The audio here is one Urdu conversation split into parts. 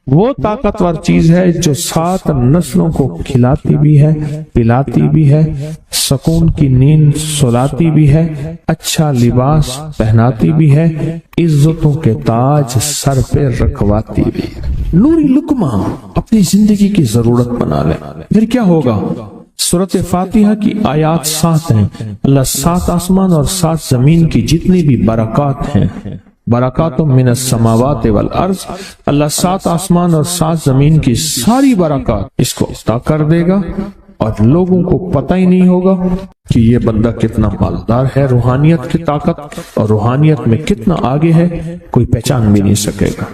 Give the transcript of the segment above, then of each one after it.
وہ طاقتور چیز ہے جو 7 نسلوں کو کھلاتی بھی ہے، پلاتی بھی ہے، سکون کی نیند سلاتی بھی ہے، اچھا لباس پہناتی بھی ہے، عزتوں کے تاج سر پہ رکھواتی بھی ہے۔ نوری لقمہ اپنی زندگی کی ضرورت بنا لیں، پھر کیا ہوگا؟ سورۃ فاتحہ کی آیات 7 ہیں۔ اللہ 7 آسمان اور 7 زمین کی جتنی بھی برکات ہیں، برکات من السماوات والارض، اللہ 7 آسمان اور 7 زمین کی ساری برکات اس کو عطا کر دے گا، اور لوگوں کو پتہ ہی نہیں ہوگا کہ یہ بندہ کتنا مالدار ہے، روحانیت کی طاقت اور روحانیت میں کتنا آگے ہے، کوئی پہچان بھی نہیں سکے گا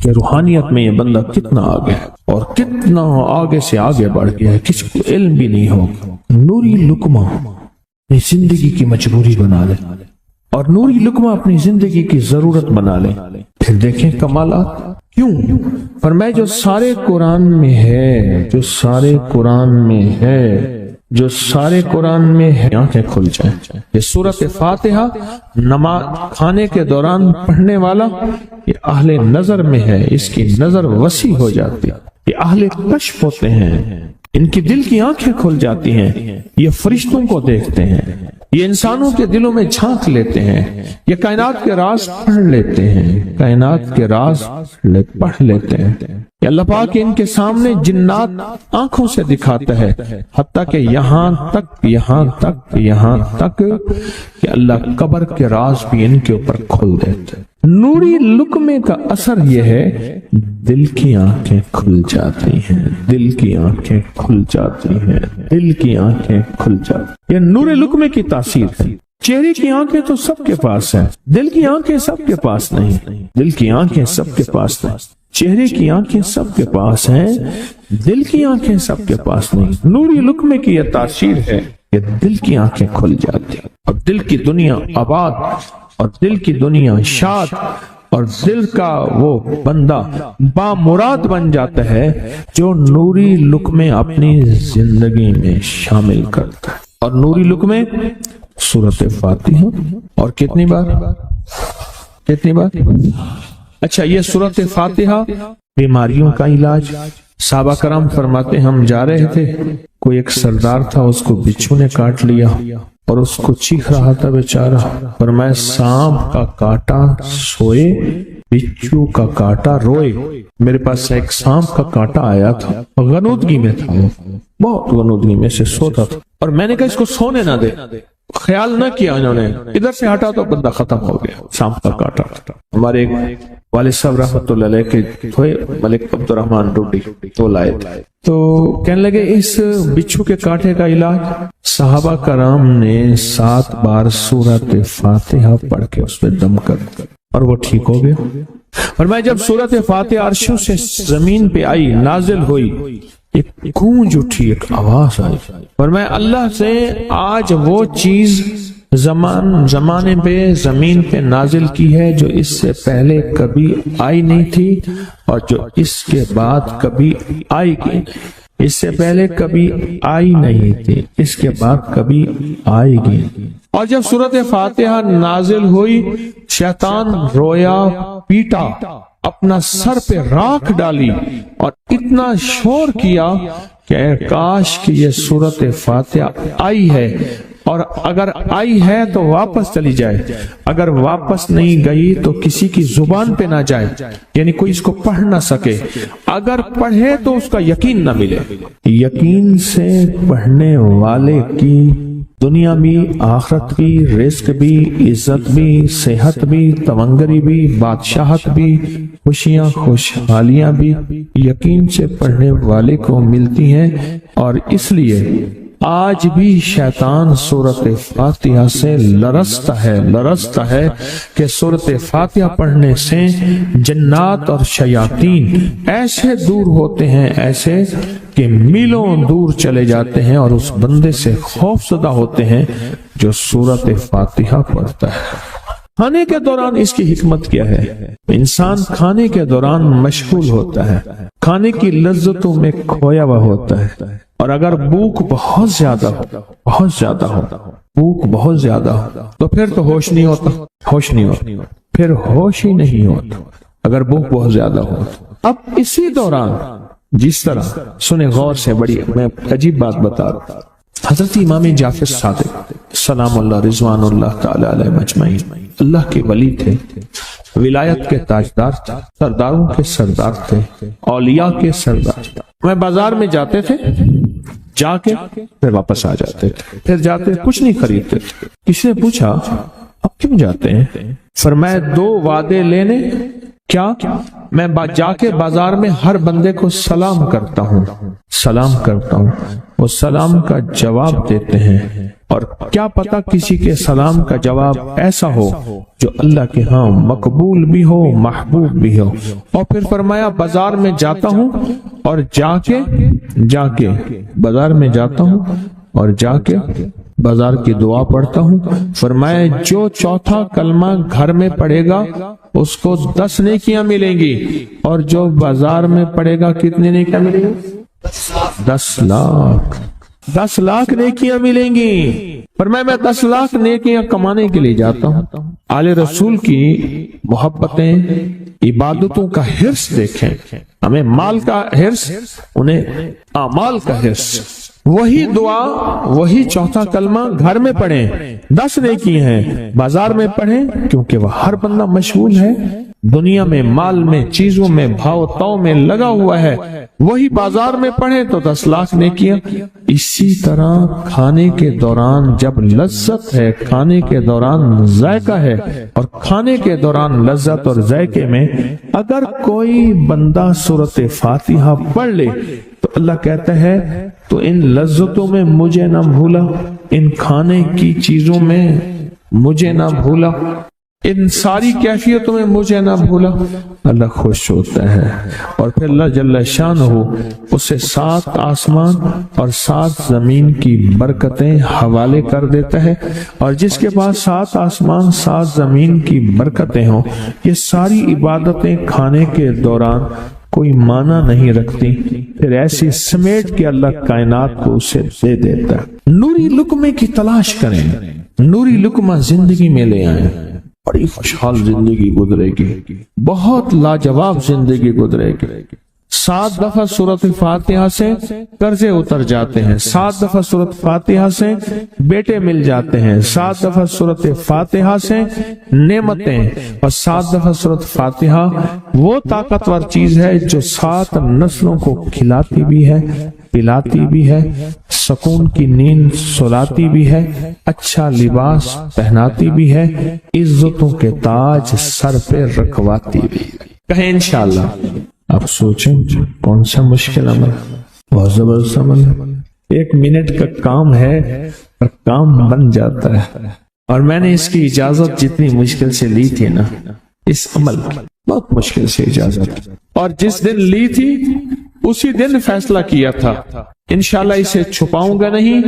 کہ روحانیت میں یہ بندہ کتنا آگے ہے اور کتنا آگے سے آگے بڑھ گیا ہے، کسی کو علم بھی نہیں ہوگا۔ نوری لقمہ اپنی زندگی کی مجبوری بنا لے اور نوری لقمہ اپنی زندگی کی ضرورت بنا لے، پھر دیکھیں کمالات۔ کیوں؟ فرمائے جو سارے قرآن میں ہے، جو سارے قرآن میں ہے، جو سارے قرآن میں ہے، آنکھیں کھل جائیں۔ یہ سورۃ فاتحہ نماز کھانے کے دوران پڑھنے والا یہ اہل نظر میں ہے، اس کی نظر وسیع ہو جاتی ہے، یہ اہل کشف ہوتے ہیں، ان کی دل کی آنکھیں کھل جاتی ہیں، یہ فرشتوں کو دیکھتے ہیں، یہ انسانوں کے دلوں میں جھانک لیتے ہیں، یہ کائنات کے راز پڑھ لیتے ہیں، کائنات کے راز پڑھ لیتے ہیں۔ کہ اللہ پاک ان کے سامنے جنات آنکھوں سے دکھاتا ہے، حتیٰ کہ یہاں تک کہ اللہ قبر کے راز بھی ان کے اوپر کھول دیتا ہے۔ نوری لقمے کا اثر یہ ہے دل کی آنکھیں کھل جاتی ہیں، دل کی آنکھیں کھل جاتی ہیں، دل کی آنکھیں کھل جاتی ہیں۔ یہ نور لقمے کی تاثیر ہے۔ چہرے کی آنکھیں تو سب کے پاس ہیں، دل کی آنکھیں سب کے پاس نہیں، دل کی آنکھیں سب کے پاس نہیں، چہرے کی آنکھیں سب کے پاس ہیں، دل کی آنکھیں سب کے پاس نہیں۔ نوری لقمے کی یہ تاثیر ہے کہ دل کی آنکھیں کھل جاتی ہیں اور دل کی دنیا آباد اور دل کی دنیا شاد اور دل کا وہ بندہ بامراد بن جاتا ہے جو نوری لقمے اپنی زندگی میں شامل کرتا ہے۔ اور نوری لقمے سورۃ فاتحہ اور کتنی بار؟ اچھا، یہ سورۃ فاتحہ بیماریوں کا علاج۔ صحابہ کرام فرماتے ہم جا رہے تھے، کوئی ایک سردار تھا، اس کو بچھو نے کاٹ لیا اور اس کو چیخ رہا تھا بیچارہ، فرمایا سانپ کا کاٹا سوئے، بچھو کا کاٹا روئے۔ میرے پاس ایک سانپ کا کاٹا آیا تھا، غنودگی میں تھا، بہت غنودگی میں سے سوتا تھا، اور میں نے کہا اس کو سونے نہ دے، خیال نہ کیا انہوں نے، ادھر سے ہٹا تو بندہ ختم ہو گیا، سانپ کا کاٹا۔ ہمارے ایک والد صاحب رحمۃ اللہ علیہ کے تھے ملک عبد الرحمن ڈوڈی، تو لائے تھے، تو کہنے لگے اس بچھو کے کاٹے کا علاج صحابہ کرام نے 7 بار سورۃ فاتحہ پڑھ کے اس پہ دم کر اور وہ ٹھیک ہو گیا۔ اور میں جب سورۃ فاتحہ عرشوں سے زمین پہ آئی، نازل ہوئی، ایک گونج اٹھی، ایک آواز آئی، اور میں اللہ سے آج وہ چیز زمانے پہ زمین پہ نازل کی ہے جو اس سے پہلے کبھی آئی نہیں تھی اور جو اس کے بعد کبھی آئے گی نہیں، اس سے پہلے کبھی آئی نہیں تھی، اس کے بعد کبھی آئے گی۔ اور جب سورۃ فاتحہ نازل ہوئی، شیطان رویا، پیٹا، اپنا سر پہ راکھ ڈالی اور اتنا شور کیا کہ کاش کہ یہ سورۃ فاتحہ آئی ہے، اور اگر آئی ہے تو واپس چلی جائے، اگر واپس نہیں گئی تو کسی کی زبان پہ نہ جائے، یعنی کوئی اس کو پڑھ نہ سکے، اگر پڑھے تو اس کا یقین نہ ملے۔ یقین سے پڑھنے والے کی دنیا بھی، آخرت بھی، رزق بھی، عزت بھی، صحت بھی، تونگری بھی، بادشاہت بھی، خوشیاں خوشحالیاں بھی یقین سے پڑھنے والے کو ملتی ہیں۔ اور اس لیے آج بھی شیطان سورۃ فاتحہ سے لرزتا ہے کہ سورۃ فاتحہ پڑھنے سے جنات اور شیاطین ایسے دور ہوتے ہیں، ایسے کہ میلوں دور چلے جاتے ہیں، اور اس بندے سے خوف زدہ ہوتے ہیں جو سورۃ فاتحہ پڑھتا ہے۔ کھانے کے دوران اس کی حکمت کیا ہے؟ انسان کھانے کے دوران مشغول ہوتا ہے، کھانے کی لذتوں میں کھویا ہوا ہوتا ہے، اور اگر بھوک بہت زیادہ ہو بھوک بہت زیادہ ہو تو پھر تو ہوش نہیں ہوتا، پھر ہوش ہی نہیں ہوتا۔ اگر بھوک بہت زیادہ ہو اب اسی دوران جس طرح سنے غور سے، بڑی میں عجیب بات بتا رہا ہوں، حضرت امام جعفر صادق سلام اللہ رضوان اللہ تعالی علیہ مجمعین اللہ کے ولی تھے، ولایت کے تاجدار تھے، سرداروں کے سردار تھے، اولیاء کے سردار تھے۔ میں بازار میں جاتے تھے، جا کے پھر واپس آ جاتے تھے، پھر جاتے کچھ نہیں خریدتے تھے۔ کسی نے پوچھا اب کیوں جاتے ہیں؟ فرمایا 2 وعدے لینے، کیا؟ میں جا کے بازار میں ہر بندے کو سلام کرتا ہوں، وہ سلام کا جواب دیتے ہیں، اور کیا پتا کسی کے سلام کا جواب ایسا ہو جو اللہ کے ہاں مقبول بھی ہو، محبوب بھی ہو۔ اور پھر فرمایا بازار میں جاتا ہوں اور جا کے بازار میں جاتا ہوں اور جا کے بازار کی دعا پڑھتا ہوں۔ فرمایا جو چوتھا کلمہ گھر میں پڑھے گا اس کو 10 نیکیاں ملیں گی، اور جو بازار میں پڑھے گا کتنے نیکیاں ملیں گی؟ 10 لاکھ نیکیاں ملیں گی۔ فرمایا میں 10 لاکھ نیکیاں کمانے کے لیے جاتا ہوں۔ آل رسول کی محبتیں، عبادتوں کا حرص دیکھیں، ہمیں مال کا حرص، انہیں اعمال کا حرص۔ وہی دعا، وہی چوتھا کلمہ گھر میں پڑھیں، 10 نیکی ہیں، بازار میں پڑھیں کیونکہ وہ ہر بندہ مشغول ہے، دنیا میں، مال میں، چیزوں میں، بھاؤ تاؤ میں لگا ہوا ہے، وہی بازار میں پڑھیں تو 10 لاکھ نیکیاں۔ اسی طرح کھانے کے دوران جب لذت ہے، کھانے کے دوران ذائقہ ہے، اور کھانے کے دوران لذت اور ذائقے میں اگر کوئی بندہ سورۃ فاتحہ پڑھ لے تو اللہ کہتا ہے تو ان لذتوں میں مجھے نہ بھولا، ان کھانے کی چیزوں میں مجھے نہ بھولا، ان ساری کیفیتوں میں مجھے نہ بھولا۔ اللہ خوش ہوتا ہے، اور پھر اللہ جل شانہ اسے 7 آسمان اور 7 زمین کی برکتیں حوالے کر دیتا ہے، اور جس کے پاس 7 آسمان 7 زمین کی برکتیں ہوں، یہ ساری عبادتیں کھانے کے دوران کوئی معنی نہیں رکھتی، پھر ایسی سمیٹ کے اللہ کائنات کو اسے دے دیتا ہے۔ نوری لقمے کی تلاش کریں، نوری لقمہ زندگی میں لے آئیں، بڑی خوشحال زندگی گزرے گی، بہت لاجواب زندگی گزرے گی۔ 7 دفعہ سورۃ فاتحہ سے قرضے اتر جاتے ہیں، 7 دفعہ سورۃ فاتحہ سے بیٹے مل جاتے ہیں، 7 دفعہ سورۃ فاتحہ سے نعمتیں، اور 7 دفعہ سورۃ فاتحہ وہ طاقتور چیز ہے جو 7 نسلوں کو کھلاتی بھی ہے، پلاتی بھی ہے، سکون کی نیند سلاتی بھی ہے، اچھا لباس پہناتی بھی ہے، عزتوں کے تاج سر پہ رکھواتی بھی ہے۔ کہیں انشاءاللہ۔ آپ سوچیں کون سا مشکل عمل، بہت زبردست عمل ہے، 1 منٹ کا کام ہے اور کام بن جاتا ہے۔ اور میں نے اس کی اجازت جتنی مشکل سے لی تھی نا، اس عمل بہت مشکل سے اجازت، اور جس دن لی تھی اسی دن فیصلہ کیا تھا انشاءاللہ اسے چھپاؤں گا نہیں،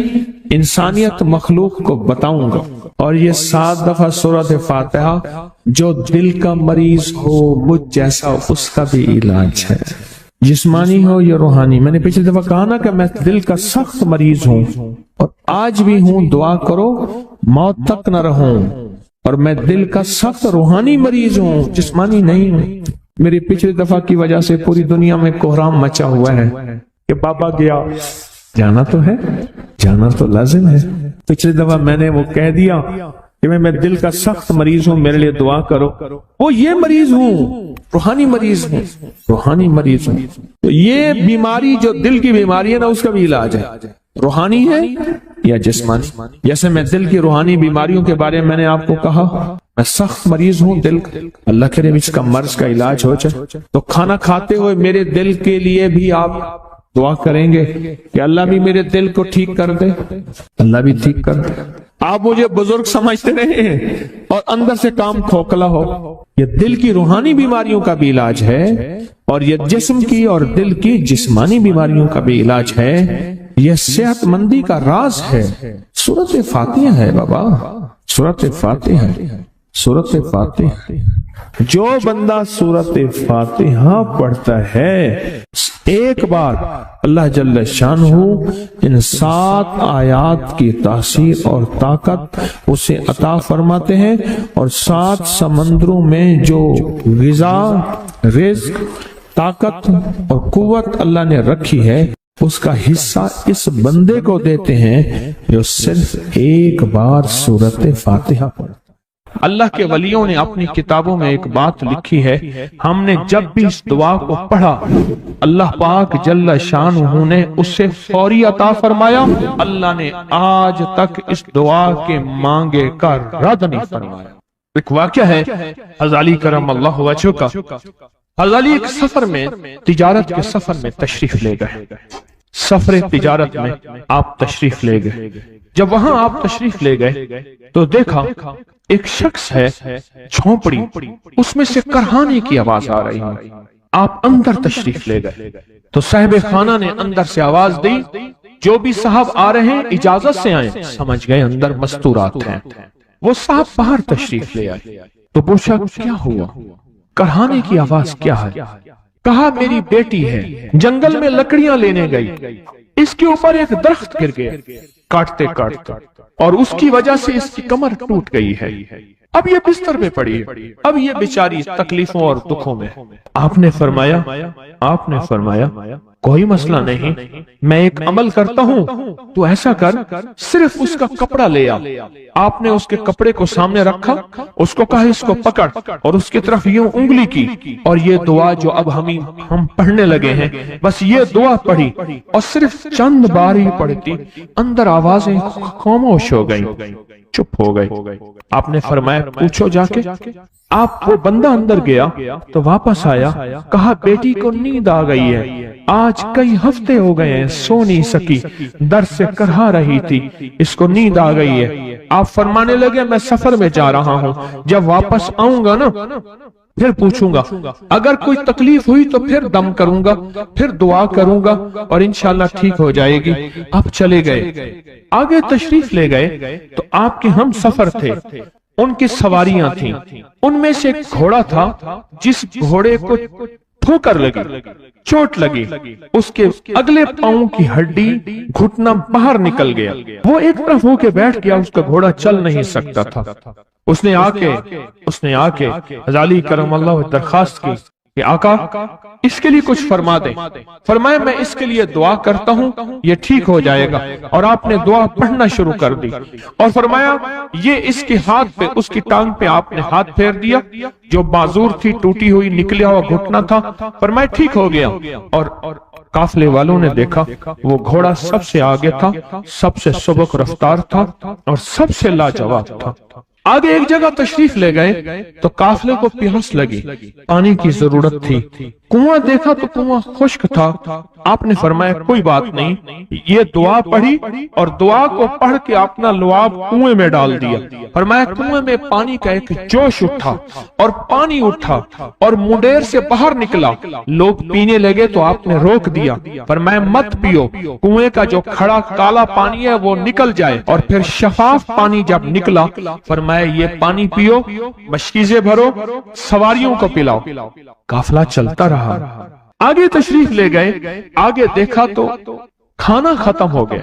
انسانیت مخلوق کو بتاؤں گا۔ اور یہ 7 دفعہ سورۃ فاتحہ جو دل کا مریض ہو مجھ جیسا اس کا بھی علاج ہے، جسمانی ہو یا روحانی۔ میں نے پچھلی دفعہ کہا نا کہ میں دل کا سخت مریض ہوں اور آج بھی ہوں، دعا کرو موت تک نہ رہوں، اور میں دل کا سخت روحانی مریض ہوں، جسمانی نہیں ہوں۔ میری پچھلی دفعہ کی وجہ سے پوری دنیا میں کوہرام مچا ہوا ہے کہ بابا گیا، جانا تو ہے، جانا تو لازم ہے۔ پچھلی دفعہ میں نے وہ کہہ دیا کہ میں دل کا سخت مریض ہوں، میرے لیے دعا کرو، وہ یہ مریض ہوں، روحانی مریض ہوں، روحانی مریض ہوں۔ تو یہ بیماری جو دل کی بیماری ہے نا، اس کا بھی علاج ہے، روحانی ہے یا جسمانی۔ جیسے میں دل کی روحانی بیماریوں کے بارے میں نے آپ کو کہا، میں سخت مریض ہوں دل کا، اللہ کرے اس کا مرض کا علاج ہو جائے۔ تو کھانا کھاتے ہوئے میرے دل کے لیے بھی آپ دعا کریں گے کہ اللہ بھی میرے دل کو ٹھیک کر دے، اللہ بھی ٹھیک کر دے۔ آپ مجھے بزرگ سمجھتے رہے اور اندر سے کام کھوکھلا ہو، یہ دل کی روحانی بیماریوں کا بھی علاج ہے، اور یہ جسم کی اور دل کی جسمانی بیماریوں کا بھی علاج ہے۔ یہ صحت مندی کا راز ہے، سورۃ فاتحہ ہے بابا، سورۃ فاتحہ، سورۃ فاتحہ۔ جو بندہ سورۃ فاتحہ پڑھتا ہے ایک بار، اللہ جل شانہ ان 7 آیات کی تاثیر اور طاقت اسے عطا فرماتے ہیں، اور 7 سمندروں میں جو غذا، رزق، طاقت اور قوت اللہ نے رکھی ہے اس کا حصہ اس بندے کو دیتے ہیں جو صرف ایک بار سورت فاتحہ پڑھتا۔ اللہ کے ولیوں نے اپنی کتابوں میں ایک بات لکھی ہے، ہم نے جب بھی اس دعا کو پڑھا اللہ پاک جل شانہ نے اسے فوری عطا فرمایا، اللہ نے آج تک اس دعا کے مانگے کا رد نہیں فرمایا۔ ایک واقعہ ہے حضرت علی کرم اللہ وجہہ کا۔ حضرت علی ایک سفر میں، تجارت کے سفر میں تشریف لے گئے، سفر تجارت میں آپ تشریف لے گئے۔ جب وہاں آپ تشریف لے گئے تو دیکھا ایک شخص ہے جھونپڑی، اس میں سے کرہانے کی آواز آ رہی ہے۔ آپ اندر تشریف لے گئے تو صاحب خانہ نے اندر سے آواز دی، جو بھی صاحب آ رہے ہیں اجازت سے آئیں۔ سمجھ گئے اندر مستورات ہیں۔ وہ صاحب باہر تشریف لے آئے تو پوچھا کیا ہوا، کرہانے کی آواز کیا ہے؟ کہا میری بیٹی ہے، جنگل میں لکڑیاں لینے گئی، اس کے اوپر ایک درخت گر گیا کاٹتے کاٹتے، اور اس کی وجہ سے اس کی کمر ٹوٹ گئی ہے، اب یہ بستر میں پڑی ہے، اب یہ بیچاری تکلیفوں اور دکھوں میں۔ آپ نے فرمایا کوئی مسئلہ نہیں، میں ایک عمل کرتا ہوں، تو ایسا کر صرف اس کا کپڑا لے آ۔ آپ نے اس کے کپڑے کو سامنے رکھا، اس کو کہا اس کو پکڑ، اور اس کی طرف یوں انگلی کی، اور یہ دعا جو اب ہم پڑھنے لگے ہیں، بس یہ دعا پڑھی، اور صرف چند بار ہی پڑھتی اندر آوازیں خاموش ہو گئی، چپ ہو گئی۔ آپ نے فرمایا پوچھو جا کے۔ آپ وہ بندہ اندر گیا تو واپس آیا، کہا بیٹی کو نیند آ گئی ہے، آج کئی ہفتے ہو گئے ہیں سو نہیں سکی، درد سے کرہا رہی تھی، اس کو نیند آ گئی ہے۔ آپ فرمانے لگے میں سفر میں جا رہا ہوں، جب واپس آؤں گا نا پھر پوچھوں گا، اگر کوئی تکلیف ہوئی تو پھر دم کروں گا، پھر دعا کروں گا، اور انشاءاللہ ٹھیک ہو جائے گی۔ آپ چلے گئے، آگے تشریف لے گئے تو آپ کے ہم سفر تھے، ان کی سواریاں تھیں، ان میں سے ایک گھوڑا تھا جس گھوڑے کو ٹھوکر لگی، چوٹ لگی، اس کے اگلے پاؤں کی ہڈی گھٹنا باہر نکل گیا، وہ ایک طرف ہو کے بیٹھ گیا، اس کا گھوڑا چل نہیں سکتا تھا۔ اس نے آ کے حضرت علی کرم اللہ درخواست کی کہ آقا اس کے لیے کچھ فرما دیں۔ فرمایا میں اس کے لیے دعا کرتا ہوں، یہ ٹھیک ہو جائے گا، اور آپ نے دعا پڑھنا شروع کر دی، اور فرمایا یہ اس کے ہاتھ پہ، اس کی ٹانگ پہ آپ نے ہاتھ پھیر دیا، جو معذور تھی ٹوٹی ہوئی نکلیا ہوا گھٹنا تھا، فرمایا ٹھیک ہو گیا۔ اور قافلے والوں نے دیکھا وہ گھوڑا سب سے آگے تھا، سب سے سبک رفتار تھا، اور سب سے لاجواب تھا۔ آگے ایک جگہ تشریف لے گئے تو قافلے کو پیاس لگی، پانی کی ضرورت تھی، کنواں دیکھا تو کنواں خشک تھا۔ آپ نے فرمایا کوئی بات نہیں، یہ دعا پڑھی، اور دعا کو پڑھ کے اپنا لعاب کنویں میں ڈال دیا۔ فرمایا کنویں میں پانی کا ایک جوش اٹھا، اور پانی اٹھا اور منڈیر سے باہر نکلا، لوگ پینے لگے تو آپ نے روک دیا، فرمایا مت پیو، کنویں کا جو کھڑا کالا پانی ہے وہ نکل جائے، اور پھر شفاف پانی جب نکلا فرمایا یہ پانی پیو، مشکیزیں بھرو، سواریوں کو پلاؤ۔ قافلہ چلتا رہا، آگے تشریف لے گئے، آگے دیکھا تو کھانا ختم ہو گیا،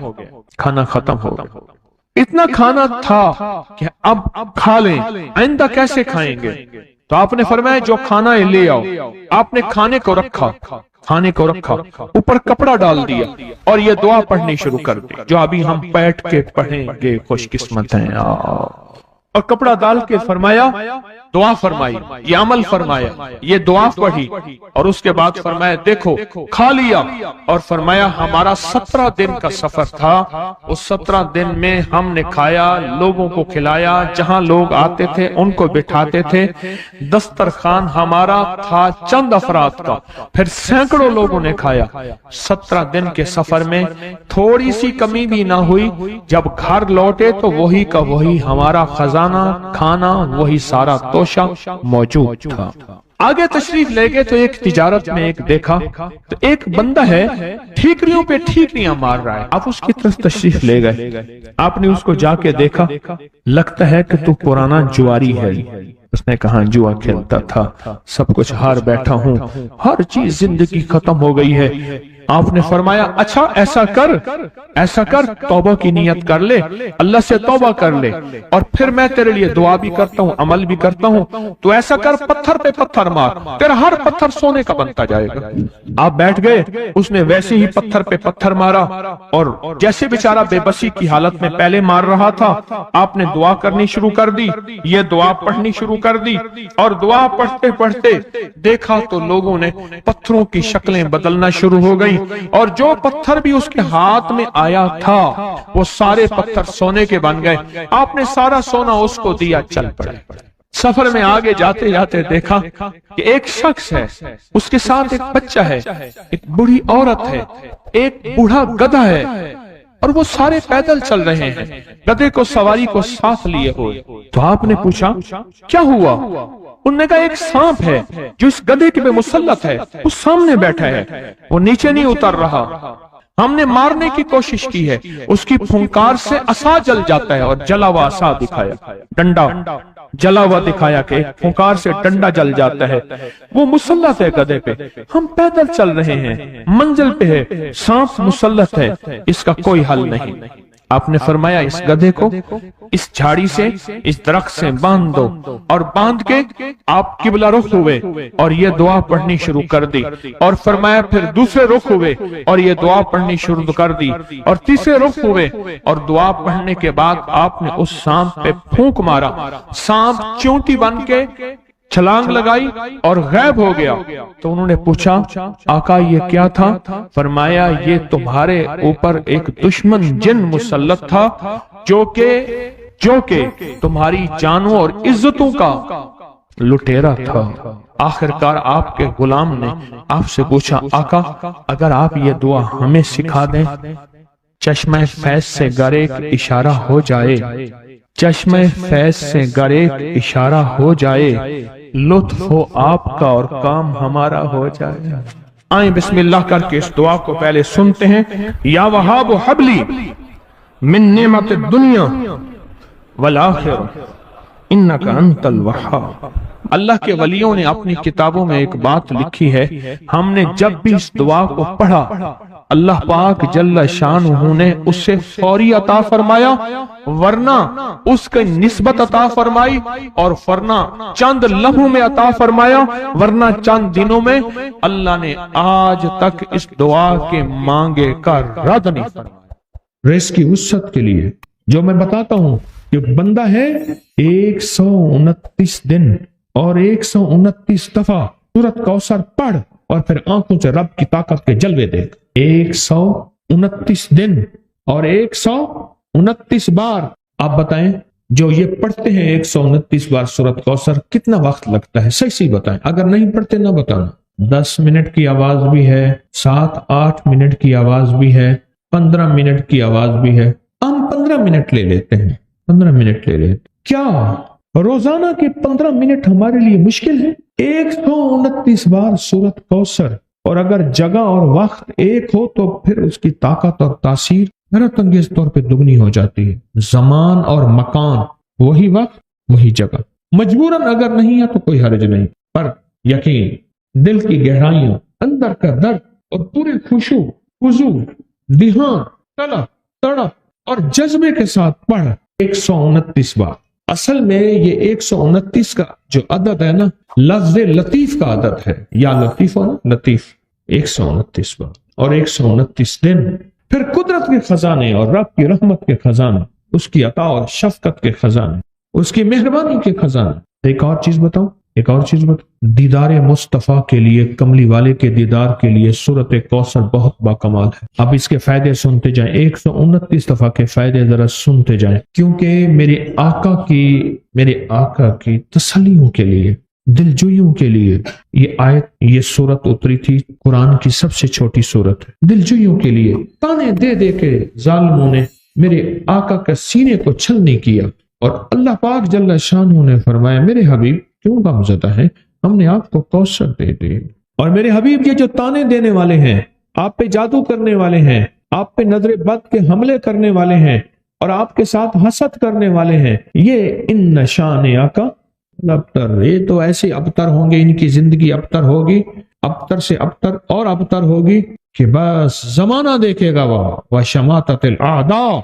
اتنا کھانا تھا کہ اب کھا لیں، آئندہ کیسے کھائیں گے؟ تو آپ نے فرمایا جو کھانا ہے لے آؤ۔ آپ نے کھانے کو رکھا، اوپر کپڑا ڈال دیا، اور یہ دعا پڑھنی شروع کر دی جو ابھی ہم بیٹھ کے پڑھیں گے، خوش قسمت ہیں۔ اور کپڑا ڈال کے فرمایا دعا فرمائی، یہ عمل فرمایا، یہ دعا پڑھی، اور اس کے بعد فرمایا دیکھو کھا لیا، اور فرمایا ہمارا 17 دن کا سفر تھا، اس 17 دن میں ہم نے کھایا، لوگوں کو کھلایا، جہاں لوگ آتے تھے ان کو بٹھاتے تھے، دسترخوان ہمارا تھا چند افراد کا، پھر سینکڑوں لوگوں نے کھایا۔ 17 دن کے سفر میں تھوڑی سی کمی بھی نہ ہوئی، جب گھر لوٹے تو وہی کا وہی ہمارا خزانہ، کھانا وہی سارا توشہ موجود تھا۔ آگے تشریف لے گئے تو ایک تجارت میں ایک دیکھا تو ایک بندہ ہے ٹھیکریوں پہ ٹھیکریاں مار رہا ہے، آپ اس کی طرف تشریف لے گئے، آپ نے اس کو جا کے دیکھا، لگتا ہے کہ تو پرانا جواری ہے۔ اس نے کہا جوا کھیلتا تھا، سب کچھ ہار بیٹھا ہوں، ہر چیز زندگی ختم ہو گئی ہے، آپ نے فرمایا اچھا ایسا کر توبہ کی نیت کر لے، اللہ سے توبہ کر لے، اور پھر میں تیرے لیے دعا بھی کرتا ہوں، عمل بھی کرتا ہوں، تو ایسا کر پتھر پہ پتھر مار، تیرا ہر پتھر سونے کا بنتا جائے گا۔ آپ بیٹھ گئے، اس نے ویسے ہی پتھر پہ پتھر مارا، اور جیسے بیچارہ بے بسی کی حالت میں پہلے مار رہا تھا، آپ نے دعا کرنی شروع کر دی، یہ دعا پڑھنی شروع کر دی، اور دعا پڑھتے پڑھتے دیکھا تو لوگوں نے پتھروں کی شکلیں بدلنا شروع ہو گئی، اور جو پتھر بھی اس کے ہاتھ میں آیا تھا وہ سارے پتھر سونے کے بن گئے۔ آپ نے سارا سونا اس کو دیا، چل پڑے۔ سفر میں آگے جاتے جاتے دیکھا کہ ایک شخص ہے، اس کے ساتھ ایک بچہ ہے، ایک بوڑھی عورت ہے، ایک بوڑھا گدھا ہے، اور وہ سارے پیدل چل رہے ہیں، گدھے کو سواری کو ساتھ لیے ہوئے۔ تو آپ نے پوچھا کیا ہوا؟ انہوں نے کہا ایک سانپ ہے جو اس گدھے کے پہ مسلط ہے، وہ سامنے بیٹھا ہے، وہ نیچے نہیں اتر رہا، ہم نے مارنے کی کوشش کی ہے، اس کی پھنکار سے عصا جل جاتا ہے، اور جلا ہوا عصا دکھایا، ڈنڈا جلا ہوا دکھایا کہ ایک پھنکار سے ڈنڈا جل جاتا ہے، وہ مسلط ہے گدھے پہ، ہم پیدل چل رہے ہیں، منزل پہ ہے، سانپ مسلط ہے، اس کا کوئی حل نہیں۔ آپ نے فرمایا اس گدھے کو اس جھاڑی سے، اس درخت سے باندھ دو، اور باندھ کے آپ قبلہ رخ ہوئے اور یہ دعا پڑھنی شروع کر دی، اور فرمایا پھر دوسرے رخ ہوئے اور یہ دعا پڑھنی شروع کر دی، اور تیسرے رخ ہوئے، اور دعا پڑھنے کے بعد آپ نے اس سانپ پہ پھونک مارا، سانپ چونٹی بن کے چھلانگ لگائی اور غائب ہو گیا۔ تو انہوں نے پوچھا آقا یہ کیا تھا؟ فرمایا یہ تمہارے اوپر ایک دشمن جن مسلط تھا جو کہ تمہاری جانوں اور عزتوں کا لٹیرا تھا۔ آخرکار آپ کے غلام نے آپ سے پوچھا آقا اگر آپ یہ دعا ہمیں سکھا دیں، چشمہ فیض سے گر ایک اشارہ ہو جائے، چشمہ فیض سے گر ایک اشارہ ہو جائے، لطف ہو آپ کا اور کام ہمارا ہو جائے۔ آئیں بسم اللہ کر کے اس دعا کو پہلے سنتے ہیں۔ یا وہاب حبلی من نعمت الدنیا والآخرہ انک انت الوہاب۔ اللہ کے ولیوں نے اپنی کتابوں میں ایک بات لکھی ہے، ہم نے جب بھی اس دعا کو پڑھا اللہ پاک جل شانہ نے اس سے فوری عطا فرمایا، ورنہ اس کی نسبت عطا فرمائی، اور ورنہ چند لمحوں میں عطا فرمایا، ورنہ چند دنوں میں۔ اللہ نے آج تک اس دعا کے مانگے کا رد نہیں فرمایا۔ ریس کی وسعت کے لیے جو میں بتاتا ہوں کہ بندہ ہے 129 دن اور 129 دفعہ سورۃ کوثر پڑھ اور پھر آنکھوں سے رب کی طاقت کے جلوے دیکھ۔ 129 دن اور 129 بار۔ آپ بتائیں جو یہ پڑھتے ہیں 129 بار سورۃ کوثر کتنا وقت لگتا ہے؟ صحیح بتائیں، اگر نہیں پڑھتے نہ بتانا۔ 10 منٹ کی آواز بھی ہے، 7-8 منٹ کی آواز بھی ہے، 15 منٹ کی آواز بھی ہے، ہم 15 منٹ لے لیتے ہیں، 15 منٹ لے لیتے۔ کیا روزانہ کے 15 منٹ ہمارے لیے مشکل ہے؟ 129 بار سورۃ کوثر، اور اگر جگہ اور وقت ایک ہو تو پھر اس کی طاقت اور تاثیر حیرت انگیز طور پہ دگنی ہو جاتی ہے۔ زمان اور مکان وہی وقت وہی جگہ، مجبوراً اگر نہیں ہے تو کوئی حرج نہیں، پر یقین دل کی گہرائیاں، اندر کا درد اور پورے خشوع خضوع، دھیان، طلب تڑپ اور جذبے کے ساتھ پڑھ 129 بار۔ اصل میں یہ 129 کا جو عدد ہے نا، لفظ لطیف کا عدد ہے، یا لطیف ہو نا، لطیف 129 بار اور 129 دن۔ پھر قدرت کے خزانے اور رب کی رحمت کے خزانے، اس کی عطا اور شفقت کے خزانے، اس کی مہربانی کے خزانے۔ ایک اور چیز بتاؤں، دیدار مصطفیٰ کے لیے، کملی والے کے دیدار کے لیے سورۃ کوثر بہت باکمال ہے۔ اب اس کے فائدے سنتے جائیں، 129 دفعہ کے فائدے ذرا سنتے جائیں، کیونکہ میرے آقا کی تسلیوں کے لیے، دلجوئیوں کے لیے یہ سورت اتری تھی۔ قرآن کی سب سے چھوٹی سورت ہے۔ دلجوئیوں کے لیے تانے دے دے کے ظالموں نے میرے آقا کے سینے کو چھلنی کیا، اور اللہ پاک جل شانہ نے فرمایا میرے حبیب کیوں غمزدہ ہے، ہم نے آپ کو کوثر دے دی۔ اور میرے حبیب یہ جو تانے دینے والے ہیں، آپ پہ جادو کرنے والے ہیں، آپ پہ نظر بد کے حملے کرنے والے ہیں، اور آپ کے ساتھ حسد کرنے والے ہیں، یہ ان نشان آقا ابتر، یہ تو ایسے ابتر ہوں گے، ان کی زندگی ابتر ہوگی، ابتر سے ابتر اور ابتر ہوگی کہ بس زمانہ دیکھے گا وہ شماتت الاعداء،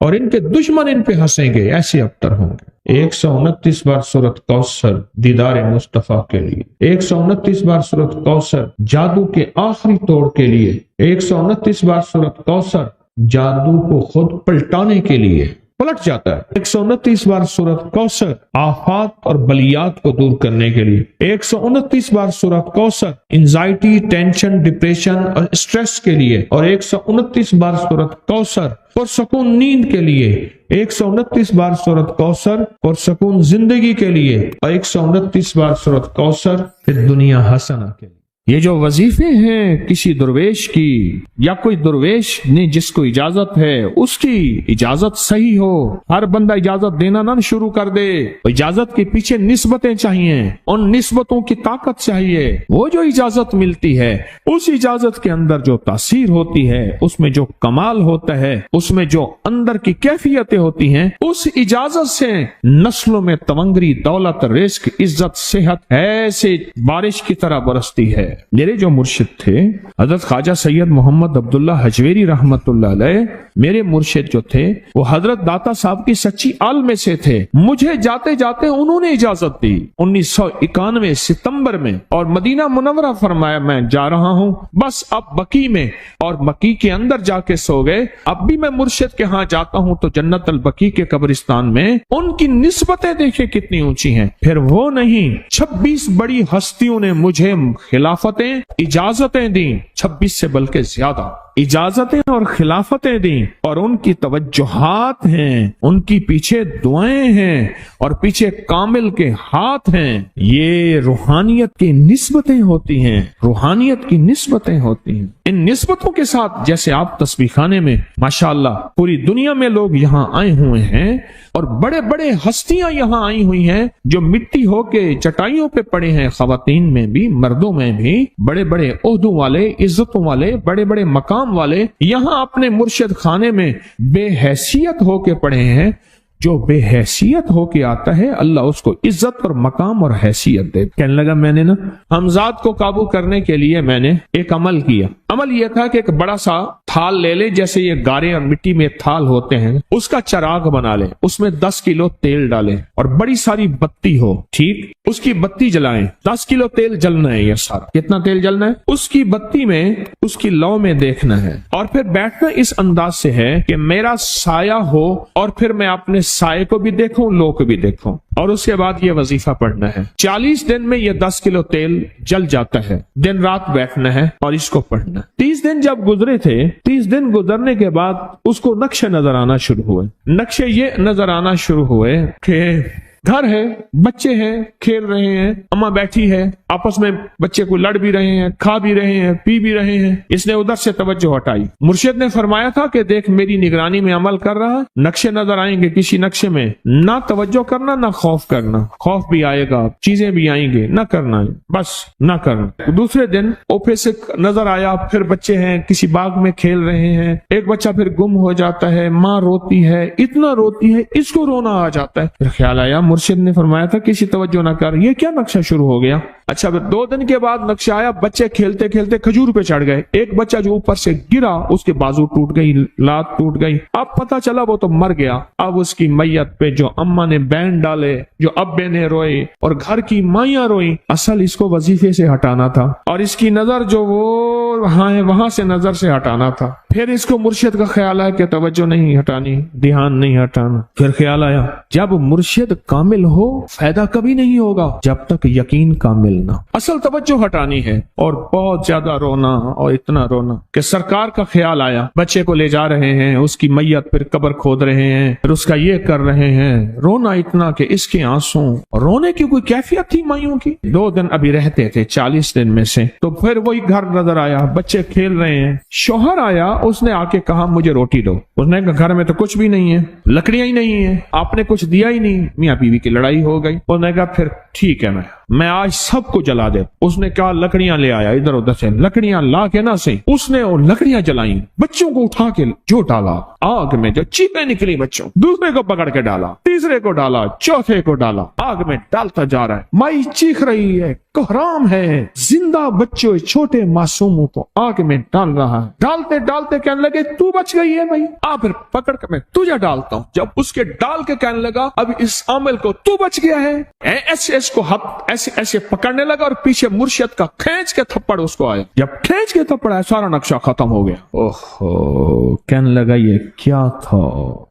اور ان کے دشمن ان پہ ہنسیں گے، ایسے ابتر ہوں گے۔ 129 بار سورۃ کوثر دیدار مصطفیٰ کے لیے، 129 بار سورۃ کوثر جادو کے آخری توڑ کے لیے، 129 بار سورۃ کوثر جادو کو خود پلٹانے کے لیے، پلٹ جاتا ہے۔ 129 بار سورۃ کوثر آفات اور بلیات کو دور کرنے کے لیے، 129 بار سورۃ کوثر انزائٹی، ٹینشن، ڈپریشن اور اسٹریس کے لیے، اور 129 بار سورۃ کوثر پرسکون نیند کے لیے، 129 بار سورۃ کوثر پرسکون زندگی کے لیے، اور 129 بار سورۃ کوثر پھر دنیا حسنہ کے لیے۔ یہ جو وظیفے ہیں کسی درویش کی یا کوئی درویش نے جس کو اجازت ہے اس کی اجازت صحیح ہو، ہر بندہ اجازت دینا نہ شروع کر دے، اجازت کے پیچھے نسبتیں چاہیے، ان نسبتوں کی طاقت چاہیے۔ وہ جو اجازت ملتی ہے اس اجازت کے اندر جو تاثیر ہوتی ہے، اس میں جو کمال ہوتا ہے، اس میں جو اندر کی کیفیتیں ہوتی ہیں، اس اجازت سے نسلوں میں تمنگری، دولت، رزق، عزت، صحت ایسے بارش کی طرح برستی ہے۔ میرے جو مرشد تھے حضرت خواجہ سید محمد عبداللہ حجویری رحمت اللہ علیہ، میرے مرشد جو تھے وہ حضرت داتا صاحب کی سچی آل میں سے تھے۔ مجھے جاتے جاتے انہوں نے اجازت دی 1991 ستمبر میں، اور مدینہ منورہ فرمایا میں جا رہا ہوں، بس اب بقی میں، اور بقی کے اندر جا کے سو گئے۔ اب بھی میں مرشد کے ہاں جاتا ہوں تو جنت البقی کے قبرستان میں ان کی نسبتیں دیکھیں کتنی اونچی ہیں۔ پھر وہ نہیں، 26 بڑی ہستیوں نے مجھے خلافت اجازتیں دیں، 26 سے بلکہ زیادہ اجازتیں اور خلافتیں دیں، اور ان کی توجہات ہیں، ان کی پیچھے دعائیں ہیں، اور پیچھے کامل کے ہاتھ ہیں۔ یہ روحانیت کی نسبتیں ہوتی ہیں، روحانیت کی نسبتیں ہوتی ہیں۔ ان نسبتوں کے ساتھ جیسے آپ تسبیح خانے میں ماشاءاللہ پوری دنیا میں لوگ یہاں آئے ہوئے ہیں، اور بڑے بڑے ہستیاں یہاں آئی ہوئی ہیں جو مٹی ہو کے چٹائیوں پہ پڑے ہیں، خواتین میں بھی مردوں میں بھی، بڑے بڑے عہدوں والے، عزتوں والے، بڑے بڑے مقام والے یہاں اپنے مرشد خانے میں بے حیثیت ہو کے پڑے ہیں۔ جو بے حیثیت ہو کے آتا ہے اللہ اس کو عزت اور مقام اور حیثیت دے۔ کہنے لگا میں نے نا حمزات کو قابو کرنے کے لیے میں نے ایک عمل کیا۔ عمل یہ تھا کہ ایک بڑا سا تھال لے لے، جیسے یہ گارے اور مٹی میں تھال ہوتے ہیں، اس کا چراغ بنا لے، اس میں 10 کلو تیل ڈالیں اور بڑی ساری بتی ہو، ٹھیک، اس کی بتی جلائیں۔ 10 کلو تیل جلنا ہے، یہ سارا کتنا تیل جلنا ہے، اس کی بتی میں، اس کی لو میں دیکھنا ہے، اور پھر بیٹھنا اس انداز سے ہے کہ میرا سایہ ہو، اور پھر میں اپنے سائے کو بھی دیکھوں، لو کو بھی دیکھوں، اور اس کے بعد یہ وظیفہ پڑھنا ہے۔ 40 دن میں یہ 10 کلو تیل جل جاتا ہے، دن رات بیٹھنا ہے اور اس کو پڑھنا۔ 30 دن جب گزرے تھے، 30 دن گزرنے کے بعد اس کو نقشے نظر آنا شروع ہوئے۔ نقشے یہ نظر آنا شروع ہوئے کہ گھر ہے، بچے ہیں، کھیل رہے ہیں، اماں بیٹھی ہے، آپس میں بچے کو لڑ بھی رہے ہیں، کھا بھی رہے ہیں، پی بھی رہے ہیں۔ اس نے ادھر سے توجہ ہٹائی۔ مرشد نے فرمایا تھا کہ دیکھ میری نگرانی میں عمل کر رہا، نقشے نظر آئیں گے، کسی نقشے میں نہ توجہ کرنا نہ خوف کرنا، خوف بھی آئے گا، چیزیں بھی آئیں گے، نہ کرنا، بس نہ کرنا۔ دوسرے دن اوپے سے نظر آیا، پھر بچے ہیں کسی باغ میں کھیل رہے ہیں، ایک بچہ پھر گم ہو جاتا ہے، ماں روتی ہے، اتنا روتی ہے اس کو رونا آ جاتا ہے۔ پھر خیال آیا مرشد نے فرمایا تھا کسی توجہ نہ کر، یہ کیا نقشہ شروع ہو گیا۔ اچھا پھر 2 دن کے بعد نقشہ آیا، بچے کھیلتے کھیلتے کھجور پہ چڑھ گئے، ایک بچہ جو اوپر سے گرا اس کے بازو ٹوٹ گئی، لات ٹوٹ گئی، اب پتہ چلا وہ تو مر گیا۔ اب اس کی میت پہ جو اماں نے بین ڈالے، جو ابے نے روئے اور گھر کی مائیاں روئی، اصل اس کو وظیفے سے ہٹانا تھا، اور اس کی نظر جو وہ وہاں ہے وہاں سے نظر سے ہٹانا تھا۔ پھر اس کو مرشد کا خیال آیا کہ توجہ نہیں ہٹانی، دھیان نہیں ہٹانا۔ پھر خیال آیا جب مرشد کامل ہو فائدہ کبھی نہیں ہوگا جب تک یقین کامل نہ، اصل توجہ ہٹانی ہے، اور بہت زیادہ رونا، اور اتنا رونا کہ سرکار کا خیال آیا، بچے کو لے جا رہے ہیں، اس کی میت پھر قبر کھود رہے ہیں، پھر اس کا یہ کر رہے ہیں، رونا اتنا کہ اس کے آنسو، رونے کی کوئی کیفیت تھی مائیوں کی۔ 2 دن ابھی رہتے تھے 40 دن میں سے، تو پھر وہی گھر نظر آیا، بچے کھیل رہے ہیں، شوہر آیا، اس نے آ کے کہا مجھے روٹی دو۔ اس نے کہا گھر میں تو کچھ بھی نہیں ہے، لکڑیاں ہی نہیں ہیں، آپ نے کچھ دیا ہی نہیں۔ میاں بیوی کی لڑائی ہو گئی۔ اس نے کہا پھر ٹھیک ہے میں میں آج سب کو جلا دے. اس نے کہا لکڑیاں لے آیا, ادھر ادھر سے لکڑیاں لا کے نہ سے اس نے وہ لکڑیاں جلائیں, بچوں کو اٹھا کے جو ڈالا آگ میں, جو چیخیں نکلی بچوں, دوسرے کو پکڑ کے ڈالا, تیسرے کو ڈالا, چوتھے کو ڈالا, آگ میں ڈالتا جا رہا ہے. مائی چیخ رہی ہے, کوہرام ہے, زندہ بچوں چھوٹے معصوموں کو آگ میں ڈال رہا ہے. ڈالتے ڈالتے کہنے لگے تو بچ گئی ہے بھائی, پھر پکڑ کے میں تجھے ڈالتا ہوں. جب اس کے ڈال کے کہنے لگا اب اس عامل کو تو بچ گیا ہے, ایسے اس کو ایسے ایسے پکڑنے لگا, اور پیچھے مرشد کا کھینچ کے تھپڑ اس کو آیا. جب کھینچ کے تھپڑ آیا سارا نقشہ ختم ہو گیا. اوہو, کہنے لگا یہ کیا تھا.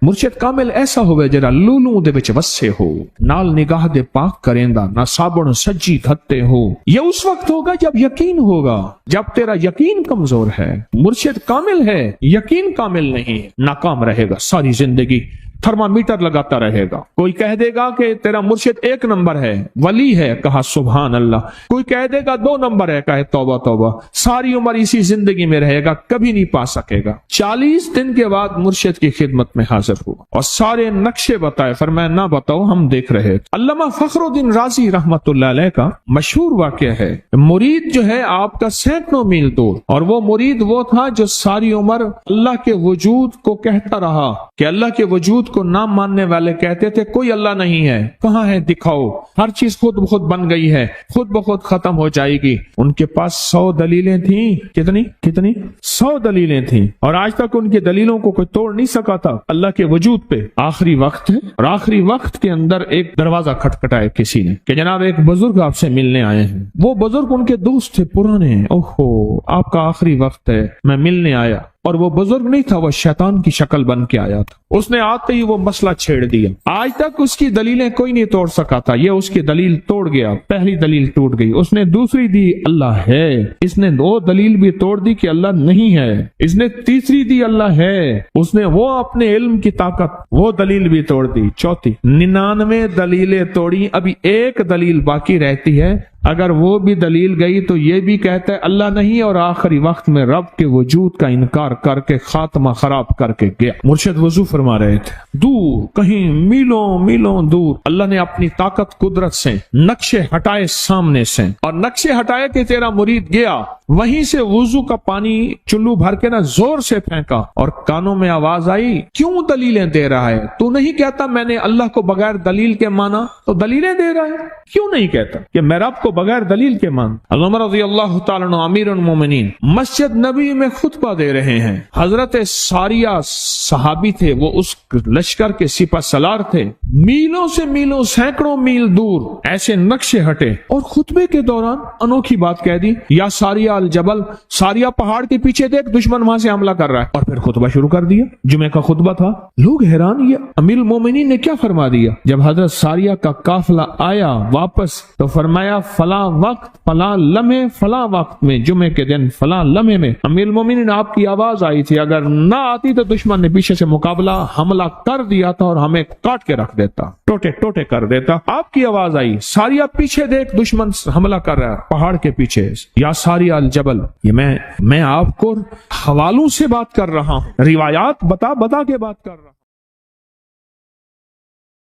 مرشد کامل ایسا ہوئے جرا لولوں دے وچ وسے ہو, نال نگاہ دے پاک کریندا, نہ صابن سجی دھتے ہو. یہ اس وقت ہوگا جب یقین ہوگا, جب تیرا یقین کمزور ہے. مرشد کامل ہے, یقین کامل نہیں ہے, ناکام رہے گا ساری زندگی, تھرمامیٹر لگاتا رہے گا. کوئی کہہ دے گا کہ تیرا مرشد 1 نمبر ہے, ولی ہے, کہا سبحان اللہ. کوئی کہہ دے گا 2 نمبر ہے, کہے توبہ توبہ. ساری عمر اسی زندگی میں رہے گا, کبھی نہیں پا سکے گا. 40 دن کے بعد مرشد کی خدمت میں حاضر ہوا اور سارے نقشے بتائے. فرمایا نہ بتاؤ, ہم دیکھ رہے. علامہ فخر الدین رازی رحمت اللہ علیہ کا مشہور واقعہ ہے. مرید جو ہے آپ کا سینکڑوں میل دور, اور وہ مرید وہ تھا جو ساری عمر اللہ کے وجود کو کہتا رہا کہ اللہ کے وجود کو نہ ماننے والے کہتے تھے کوئی اللہ نہیں ہے, کہاں ہے دکھاؤ, ہر چیز خود بخود بن گئی ہے, خود بخود ختم ہو جائے گی. ان کے پاس 100 دلیلیں تھیں. کتنی 100 دلیلیں تھیں, اور آج تک ان کی دلیلوں کو کوئی توڑ نہیں سکا تھا اللہ کے وجود پہ. آخری وقت ہے, اور آخری وقت کے اندر ایک دروازہ کھٹکھٹایا کسی نے کہ جناب ایک بزرگ آپ سے ملنے آئے ہیں. وہ بزرگ ان کے دوست تھے پرانے. اوہو, آپ کا آخری وقت ہے, میں ملنے آیا. اور وہ بزرگ نہیں تھا, وہ شیطان کی شکل بن کے آیا تھا. اس نے آتے ہی وہ مسئلہ چھیڑ دیا. آج تک اس کی دلیلیں کوئی نہیں توڑ سکا تھا, یہ اس کی دلیل توڑ گیا. پہلی دلیل ٹوٹ گئی. اس نے دوسری دی اللہ ہے. اس نے 2 دلیل بھی توڑ دی کہ اللہ نہیں ہے. اس نے تیسری دی اللہ ہے. اس نے وہ اپنے علم کی طاقت, وہ دلیل بھی توڑ دی. چوتھی 99 دلیلیں توڑی, ابھی ایک دلیل باقی رہتی ہے. اگر وہ بھی دلیل گئی تو یہ بھی کہتا ہے اللہ نہیں, اور آخری وقت میں رب کے وجود کا انکار کر کے خاتمہ خراب کر کے گیا. مرشد وضو فرما رہے تھے, دور کہیں میلوں میلوں دور اللہ نے اپنی طاقت قدرت سے نقشے ہٹائے سامنے سے, اور نقشے ہٹائے کہ تیرا مرید گیا. وہیں سے وضو کا پانی چلو بھر کے نہ زور سے پھینکا, اور کانوں میں آواز آئی کیوں دلیلیں دے رہا ہے, تو نہیں کہتا میں نے اللہ کو بغیر دلیل کے مانا, تو دلیلیں دے رہا ہے. کیوں نہیں کہتا کہ میں رب کو بغیر دلیل کے مان. عمر رضی اللہ تعالیٰ عنہ امیر المومنین مسجد نبی میں خطبہ دے رہے ہیں. حضرت ساریہ صحابی تھے, وہ اس لشکر کے سپہ سالار تھے. میلوں سے میلوں, سینکڑوں میل دور ایسے نقشے ہٹے, اور خطبے کے دوران انوکھی بات کہہ دی, یا ساریہ الجبل, ساریہ پہاڑ کے پیچھے دیکھ دشمن وہاں سے حملہ کر رہا ہے. اور پھر خطبہ شروع کر دیا. جمعہ کا خطبہ تھا. لوگ حیران, یہ امیر المومنین نے کیا فرما دیا. جب حضرت ساریہ کا قافلہ آیا واپس, تو فرمایا فلاں وقت فلاں لمحے فلاں وقت میں, جمعے کے دن فلاں لمحے میں امیر المومنین آپ کی آواز آئی تھی. اگر نہ آتی تو دشمن نے پیچھے سے مقابلہ حملہ کر دیا تھا, اور ہمیں کاٹ کے رکھ دیتا, ٹوٹے ٹوٹے کر دیتا. آپ کی آواز آئی, ساریہ پیچھے دیکھ دشمن حملہ کر رہا ہے پہاڑ کے پیچھے, یا ساریہ الجبل. یہ میں آپ کو حوالوں سے بات کر رہا ہوں, روایات بتا کے بات کر رہا ہوں.